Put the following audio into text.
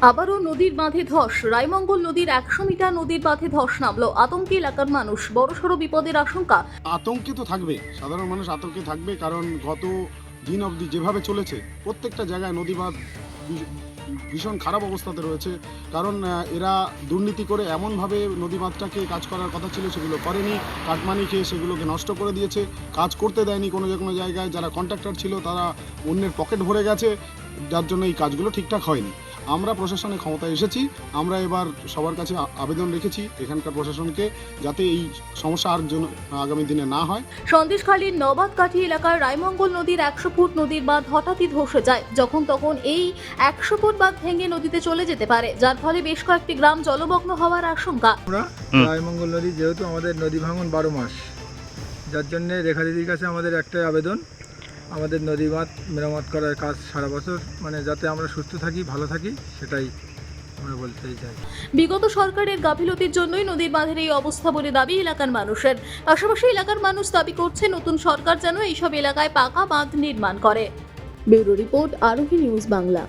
আবারও নদীর বাঁধে ধস। রায়মঙ্গল নদীর 100 মিটার নদীর বাঁধে ধস নামলো। আতঙ্কে এলাকার মানুষ, বড়সড় বিপদের আশঙ্কা। আতঙ্কে তো থাকবে, সাধারণ মানুষ আতঙ্কে থাকবে, কারণ গত দিন অবধি যেভাবে চলেছে প্রত্যেকটা জায়গায় নদী বাঁধ ভীষণ খারাপ অবস্থাতে রয়েছে। কারণ এরা দুর্নীতি করে এমনভাবে নদী বাঁধটাকে কাজ করার কথা ছিল সেগুলো করেনি, কাটমানি খেয়ে সেগুলোকে নষ্ট করে দিয়েছে, কাজ করতে দেয়নি। কোনো জায়গায় যারা কন্ট্রাক্টর ছিল তারা অন্যের পকেট ভরে গেছে, যার জন্য এই কাজগুলো ঠিকঠাক হয়নি। আমরা প্রশাসনের ক্ষমতায় এসেছি, আমরা এবার সবার কাছে আবেদন রেখেছি এখানকার প্রশাসনকে, যাতে এই সমস্যা আর জন্য আগামী দিনে না হয়। সন্দেশখালীর নবাদকাঠি এলাকার রায়মঙ্গল নদীর 100 ফুট নদীর বাঁধ হঠাৎই ধসে যায়। যখন তখন এই 100 ফুট বাঁধ ভেঙে নদীতে চলে যেতে পারে, যার ফলে বেশ কয়েকটি গ্রাম জলমগ্ন হওয়ার আশঙ্কা। আমরা রায়মঙ্গল নদী, যেহেতু আমাদের নদী ভাঙন 12 মাস, যার জন্যে রেখা দিদির কাছে আমাদের একটাই আবেদন, আমাদের নদী বাঁধ মেরামত করার কাজ সারা বছর, মানে যাতে আমরা সুস্থ থাকি, ভালো থাকি, সেটাই আমরা বলতে চাই। বিগত সরকারের গাফিলতির জন্যই নদীর বাঁধের এই অবস্থা বলে দাবি এলাকার মানুষের। পাশাপাশি এলাকার মানুষ দাবি করছে নতুন সরকার যেন এইসব এলাকায় পাকা বাঁধ নির্মাণ করে। ব্যুরো রিপোর্ট, আরোহী নিউজ বাংলা।